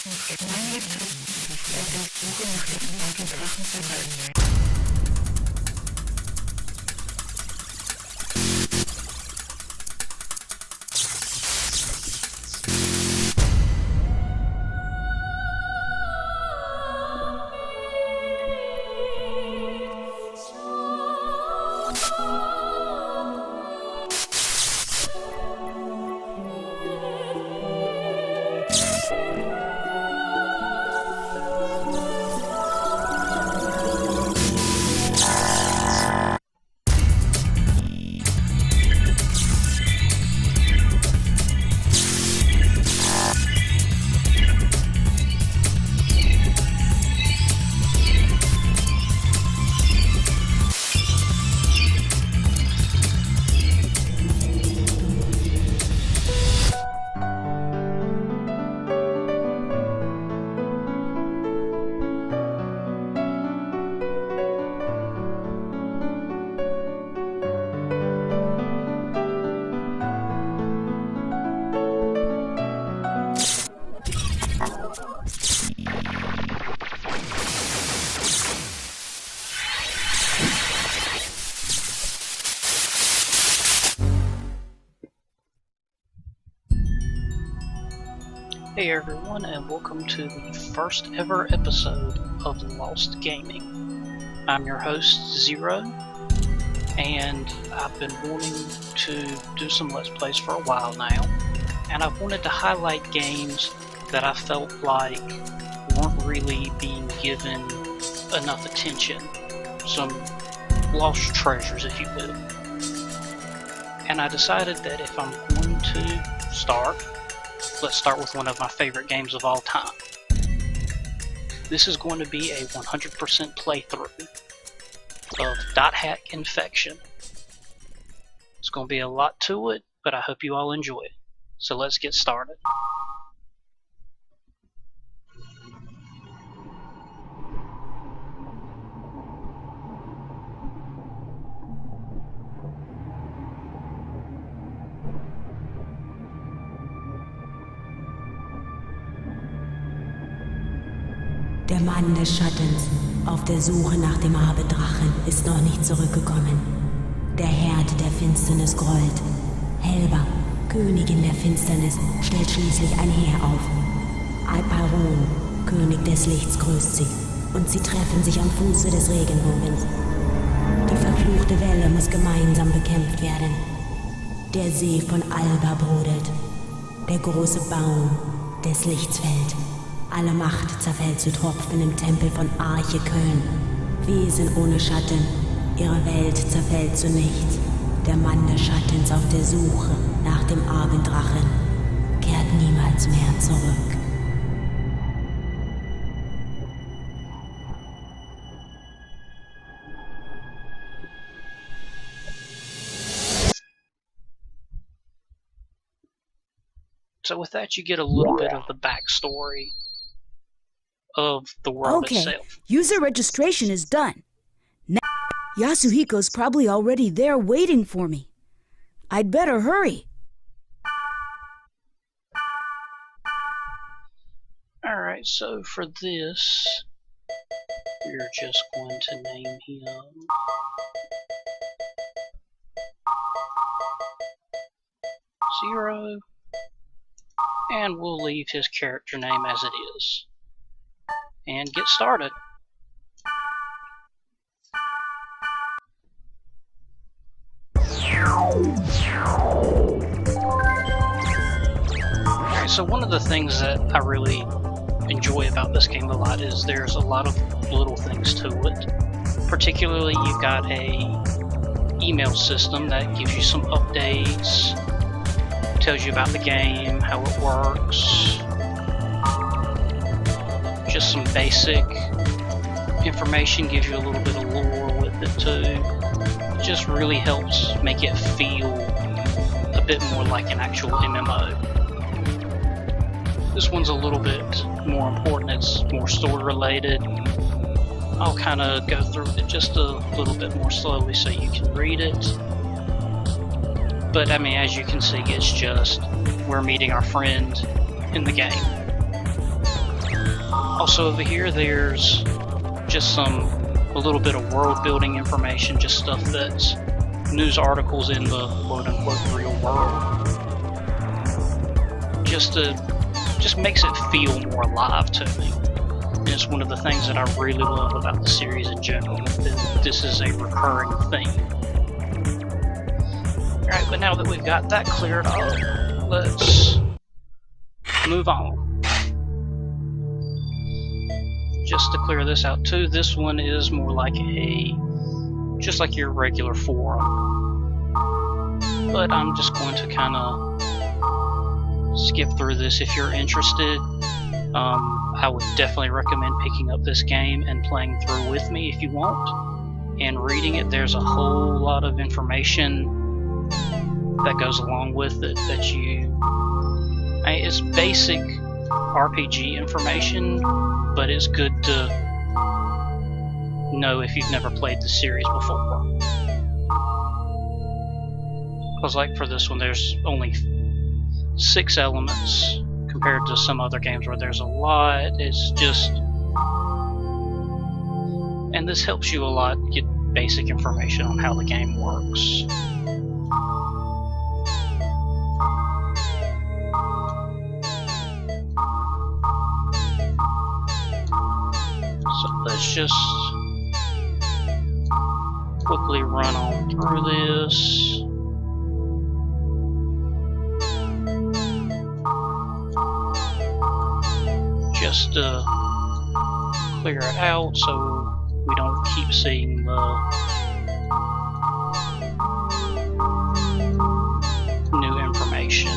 Mein Liebster, auf der Suche nach dem alten Drachen verfolgen. Hey everyone, and welcome to the first ever episode of Lost Gaming. I'm your host, Zero, and I've been wanting to do some Let's Plays for a while now, and I've wanted to highlight games that I felt like weren't really being given enough attention. Some lost treasures, if you will. And I decided that if I'm going to start, let's start with one of my favorite games of all time. This is going to be a 100% playthrough of Dot Hack Infection. It's going to be a lot to it, but I hope you all enjoy it. So let's get started. Der Mann des Schattens, auf der Suche nach dem Abendrachen, ist noch nicht zurückgekommen. Der Herd der Finsternis grollt. Helba, Königin der Finsternis, stellt schließlich ein Heer auf. Alparon, König des Lichts, grüßt sie, und sie treffen sich am Fuße des Regenbogens. Die verfluchte Welle muss gemeinsam bekämpft werden. Der See von Alba brodelt. Der große Baum des Lichts fällt. Alle Macht zerfällt zu Tropfen im Tempel von Arche Köln. Wesen ohne Schatten, ihre Welt zerfällt zu nichts. Der Mann des Schattens auf der Suche nach dem Abenddrachen kehrt niemals mehr zurück. So with that, you get a little bit of the backstory of the world itself. User registration is done. Now, Yasuhiko's probably already there waiting for me. I'd better hurry. Alright, so for this, we're just going to name him Zero, and we'll leave his character name as it is. And get started. Alright, so one of the things that I really enjoy about this game a lot is there's a lot of little things to it. Particularly, you've got a email system that gives you some updates, tells you about the game, how it works, just some basic information, gives you a little bit of lore with it too. It just really helps make it feel a bit more like an actual MMO. This one's a little bit more important, it's more story related. I'll kind of go through it just a little bit more slowly so you can read it. But I mean, as you can see, it's just we're meeting our friend in the game. Also over here, there's just a little bit of world building information, just stuff that's news articles in the quote-unquote real world. Just makes it feel more alive to me. And it's one of the things that I really love about the series in general, that this is a recurring theme. Alright, but now that we've got that cleared up, let's move on. Just to clear this out too, this one is more like just like your regular forum. But I'm just going to kind of skip through this. If you're interested, I would definitely recommend picking up this game and playing through with me if you want. And reading it, there's a whole lot of information that goes along with it that it's basic RPG information, but it's good to know if you've never played the series before. Because like for this one, there's only 6 elements compared to some other games where there's a lot. It's just... And this helps you a lot get basic information on how the game works. So let's just quickly run on through this. Just to clear it out so we don't keep seeing the new information.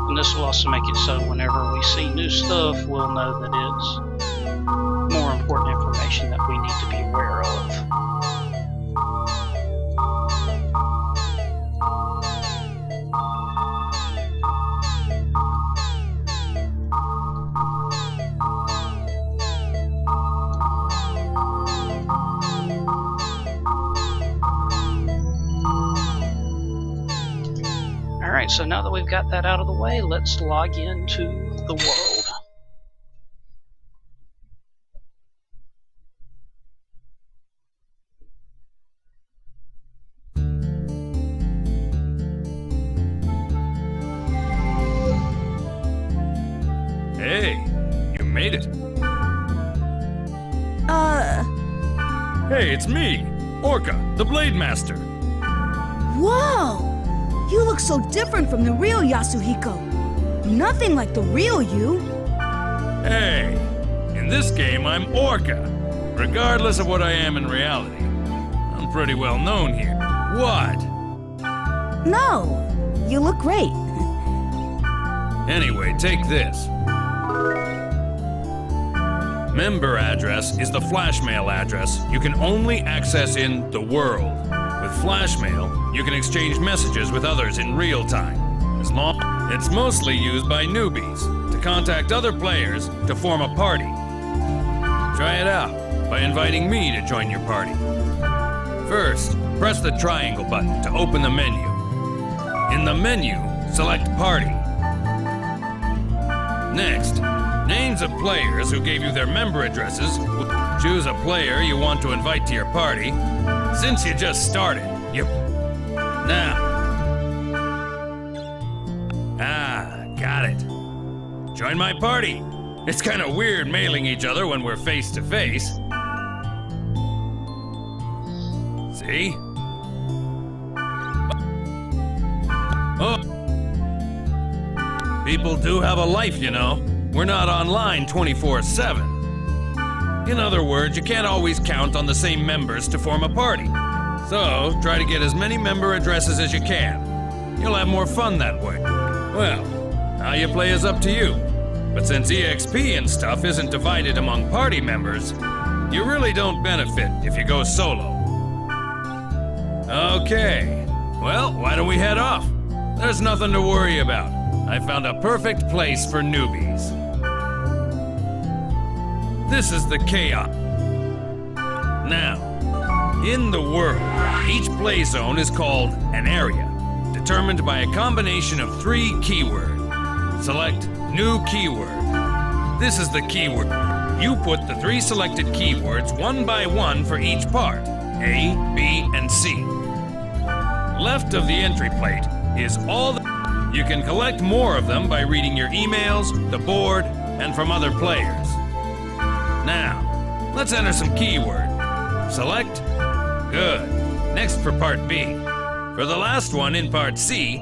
And this will also make it so whenever we see new stuff, we'll know that it's more important information that we need to be aware of. Alright, so now that we've got that out of the way, let's log into the world. Hey, you made it. Hey, it's me, Orca, the Blade Master. Whoa! You look so different from the real Yasuhiko. Nothing like the real you. Hey, in this game I'm Orca, regardless of what I am in reality. I'm pretty well known here. What? No, you look great. Anyway, take this. Member address is the flashmail address you can only access in the world. With flashmail, you can exchange messages with others in real time. It's mostly used by newbies to contact other players to form a party. Try it out by inviting me to join your party. First, press the triangle button to open the menu. In the menu, select Party. Next, names of players who gave you their member addresses. Choose a player you want to invite to your party. Since you just started, Now. Got it. Join my party. It's kind of weird mailing each other when we're face to face. See? Oh. People do have a life, you know. We're not online 24/7. In other words, you can't always count on the same members to form a party. So, try to get as many member addresses as you can. You'll have more fun that way. Well, how you play is up to you. But since EXP and stuff isn't divided among party members, you really don't benefit if you go solo. Okay, well, why don't we head off? There's nothing to worry about. I found a perfect place for newbies. This is the chaos. Now, in the world, each play zone is called an area, determined by a combination of 3 keywords. Select New Keyword. This is the keyword. You put the 3 selected keywords one by one for each part, A, B, and C. Left of the entry plate is all the... You can collect more of them by reading your emails, the board, and from other players. Now, let's enter some keyword. Select. Good. Next for part B. For the last one in part C,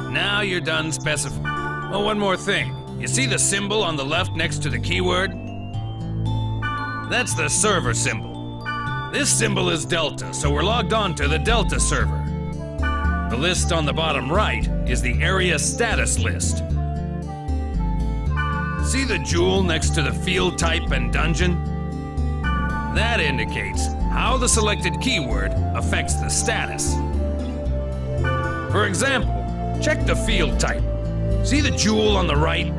now you're done specifying. Oh, one more thing. You see the symbol on the left next to the keyword? That's the server symbol. This symbol is Delta, so we're logged on to the Delta server. The list on the bottom right is the area status list. See the jewel next to the field type and dungeon? That indicates how the selected keyword affects the status. For example, check the field type. See the jewel on the right?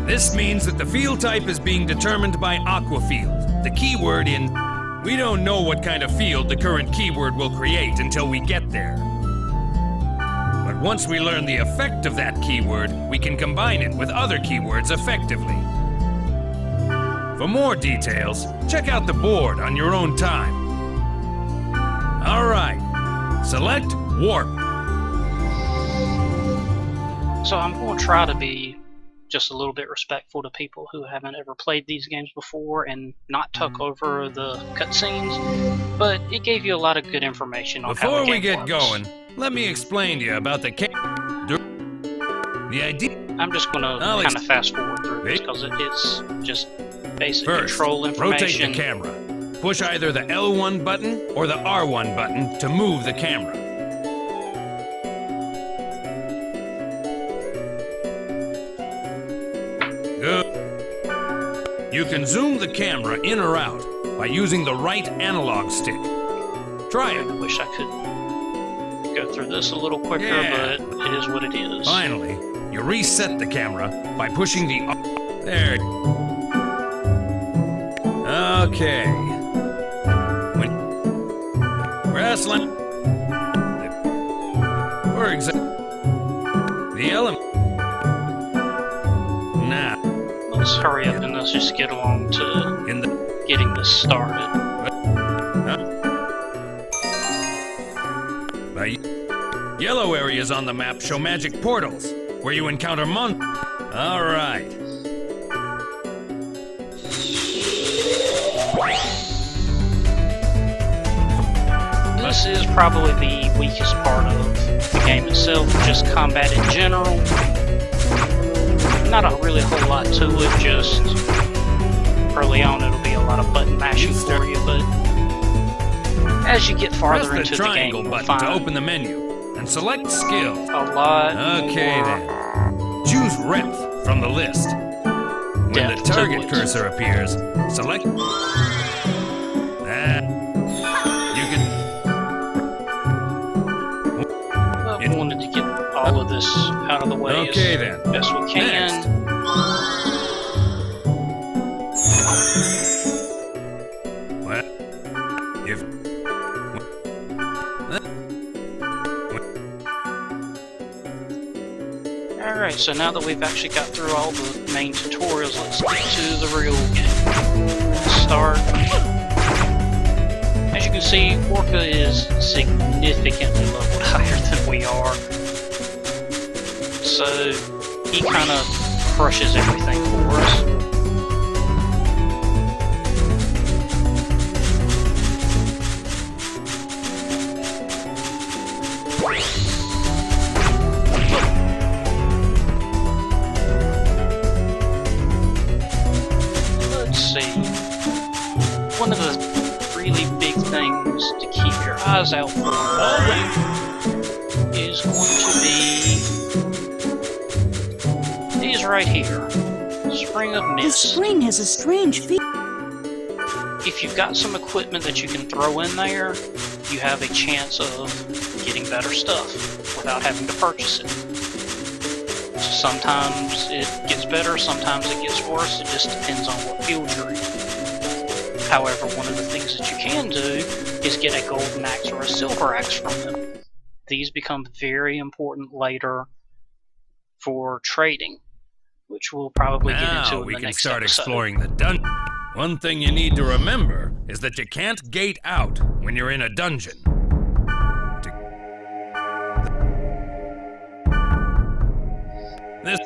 This means that the field type is being determined by Aquafield, the keyword in... We don't know what kind of field the current keyword will create until we get there. But once we learn the effect of that keyword, we can combine it with other keywords effectively. For more details, check out the board on your own time. All right, select Warp. So I'm going to try to be just a little bit respectful to people who haven't ever played these games before and not tuck over the cutscenes, but it gave you a lot of good information on how Before the game we get works. going, let me explain to you about the idea. I'm just going to kind of fast forward through this because it's just basic First, control rotate information. the camera. Push either the L1 button or the R1 button to move the camera. Good. You can zoom the camera in or out by using the right analog stick. Try I it. wish I could go through this a little quicker, Yeah. but it is what it is. Finally, you reset the camera by pushing the... There. Okay. Wrestling. For example, the element. Now, Let's hurry up and let's just get along to in the getting this started. yellow areas on the map show magic portals where you encounter All right. This is probably the weakest part of the game itself, just combat in general. Not a really whole lot to it, just early on it'll be a lot of button mashing for you, but as you get farther Press into the the game, triangle you'll button find to open the menu and select skill. a lot Okay more then. Choose Rep from the list. When the depth to target it. cursor appears, select. You can. I wanted to get all of this out of the way Okay as then. best we can. Next. Well, if. Alright, so now that we've actually got through all the main tutorials, let's get to the real game. Start. As you can see, Orca is significantly leveled higher than we are. So, he kind of crushes everything for us. Let's see. One of the really big things to keep your eyes out for is going to be these right here. Spring of This Mist. spring has a strange feel. If you've got some equipment that you can throw in there, you have a chance of getting better stuff without having to purchase it. Sometimes it gets better, sometimes it gets worse, it just depends on what field you're in. However, one of the things that you can do is get a golden axe or a silver axe from them. These become very important later for trading. which we'll probably get into Now in we the can next start episode. exploring the dungeon. One thing you need to remember is that you can't gate out when you're in a dungeon. This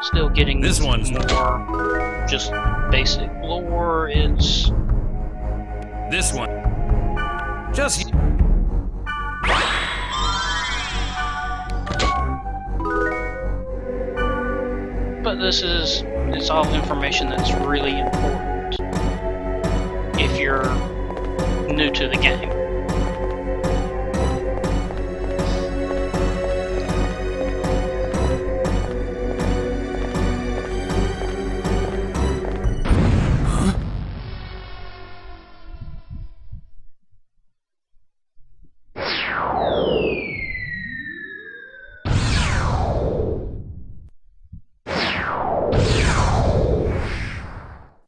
Still getting This one's more just basic lore. It's this one. Just but it's all information that's really important if you're new to the game.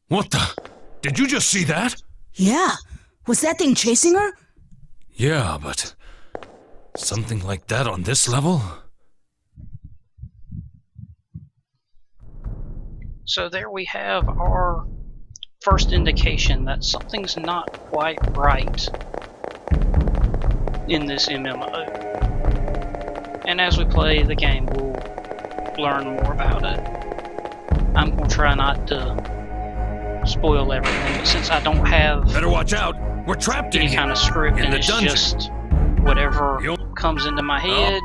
What the? Did you just see that? Yeah. Was that thing chasing her? Yeah, but something like that on this level? So there we have our first indication that something's not quite right in this MMO. And as we play the game, we'll learn more about it. I'm going to try not to spoil everything, but since I don't have Better watch out. We're trapped in any kind of script in and the it's dungeon. just whatever You'll- comes into my head,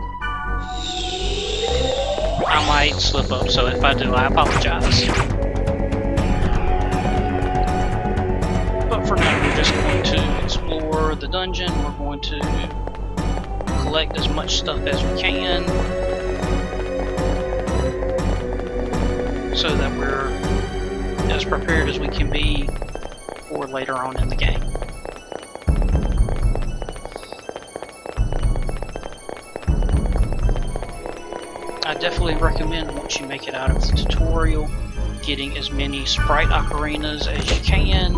I might slip up, so if I do, I apologize. But for now, we're just going to explore the dungeon. We're going to collect as much stuff as we can so that we're as prepared as we can be for later on in the game. I definitely recommend once you make it out of the tutorial, getting as many sprite ocarinas as you can.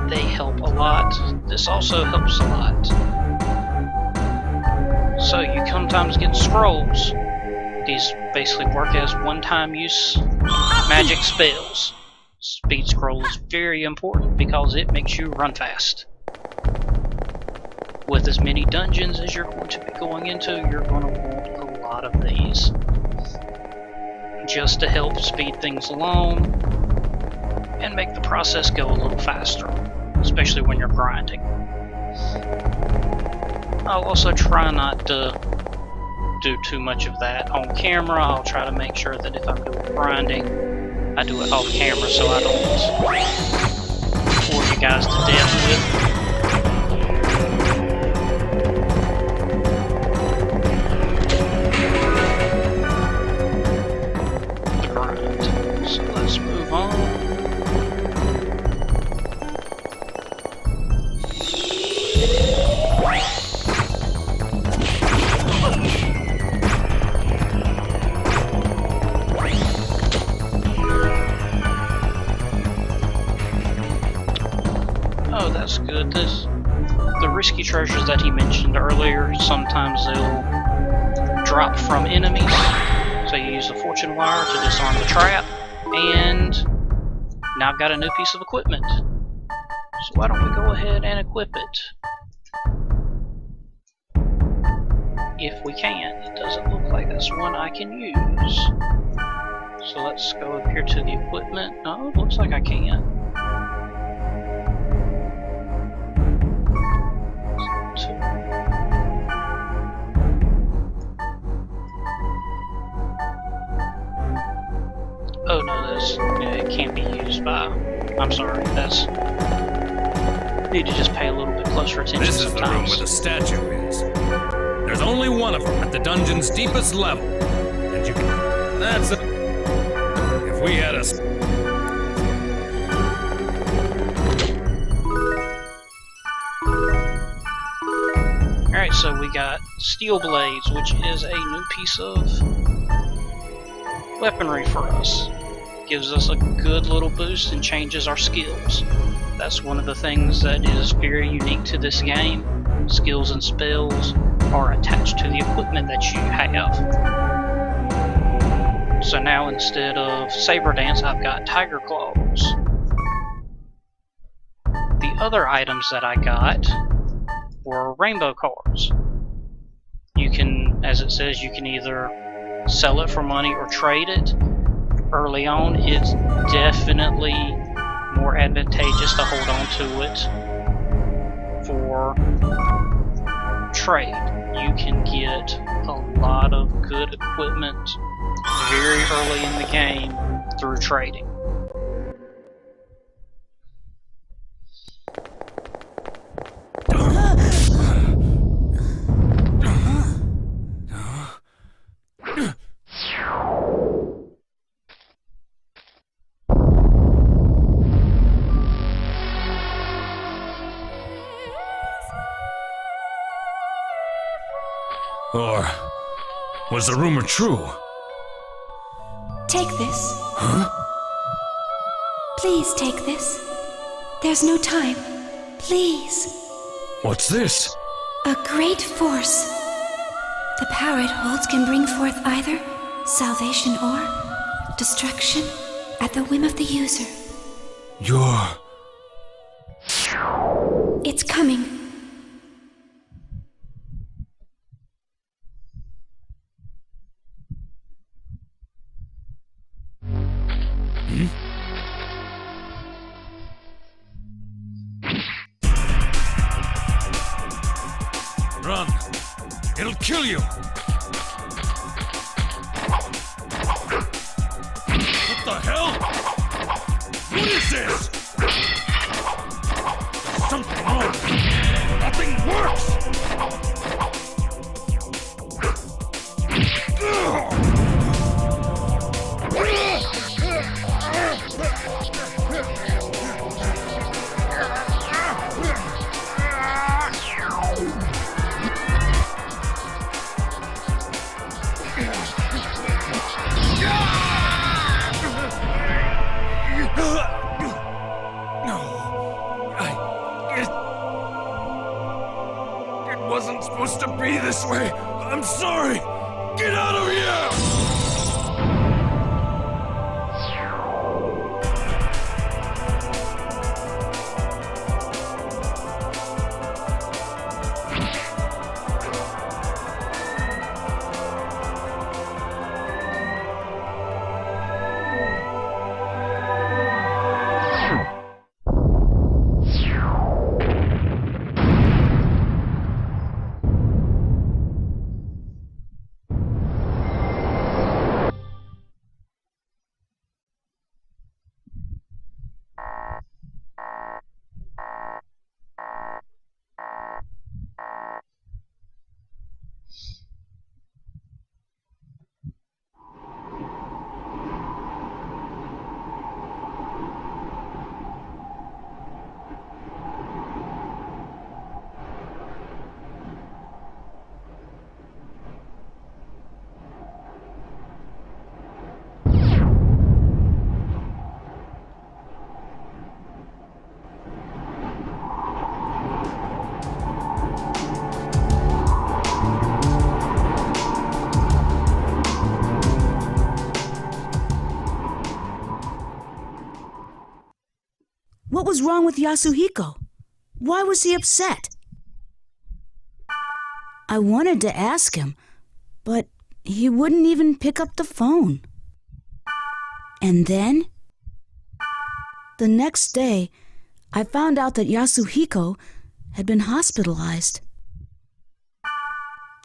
They help a lot. This also helps a lot. So you sometimes get scrolls. These basically work as one-time use magic spells. Speed scroll is very important because it makes you run fast. With as many dungeons as you're going to be going into, you're going to want a lot of these. Just to help speed things along and make the process go a little faster, especially when you're grinding. I'll also try not to do too much of that on camera. I'll try to make sure that if I'm doing grinding, I do it off camera so I don't bore you guys to death with the grind. So let's move on. Oh, that's good. The risky treasures that he mentioned earlier, sometimes they'll drop from enemies. So you use the fortune wire to disarm the trap, and now I've got a new piece of equipment. So why don't we go ahead and equip it? If we can. It doesn't look like that's one I can use. So let's go up here to the equipment. No, it looks like I can. Oh no, it can't be used by. I'm sorry, that's. Need to just pay a little bit closer attention. This is the room where the statue is. There's only one of them at the dungeon's deepest level. And you can... That's it. If we had a... Alright, so we got Steel Blades, which is a new piece of weaponry for us. Gives us a good little boost and changes our skills. That's one of the things that is very unique to this game. Skills and spells are attached to the equipment that you have. So now instead of Saber Dance, I've got Tiger Claws. The other items that I got were rainbow cards. You can, as it says, you can either sell it for money or trade it. Early on, it's definitely more advantageous to hold on to it for trade. You can get a lot of good equipment very early in the game through trading. Or was the rumor true? Take this. Huh? Please take this. There's no time. Please. What's this? A great force. The power it holds can bring forth either salvation or destruction at the whim of the user. It's coming. Run! It'll kill you! What the hell? What is this? There's something wrong. Nothing works! It wasn't supposed to be this way. I'm sorry. Get out of here! What was wrong with Yasuhiko? Why was he upset? I wanted to ask him, but he wouldn't even pick up the phone. And then, the next day, I found out that Yasuhiko had been hospitalized.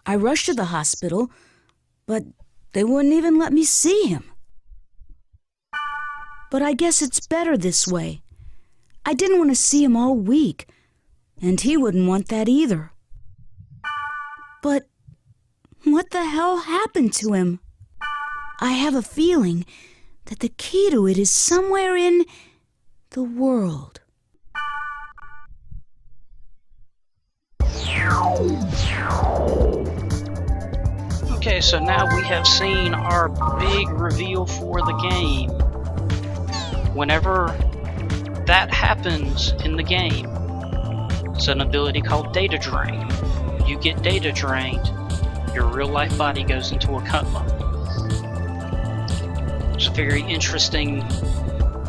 I rushed to the hospital, but they wouldn't even let me see him. But I guess it's better this way. I didn't want to see him all week, and he wouldn't want that either. But what the hell happened to him? I have a feeling that the key to it is somewhere in the world. Okay, so now we have seen our big reveal for the game. Whenever that happens in the game, it's an ability called data drain. You get data drained, your real life body goes into a coma. It's a very interesting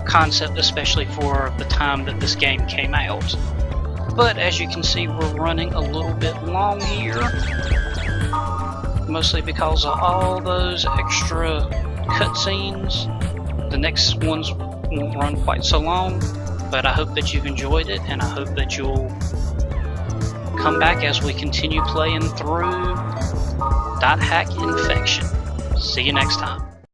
concept, especially for the time that this game came out. But as you can see, we're running a little bit long here, mostly because of all those extra cutscenes. The next ones won't run quite so long, but I hope that you've enjoyed it, and I hope that you'll come back as we continue playing through .hack Infection. See you next time.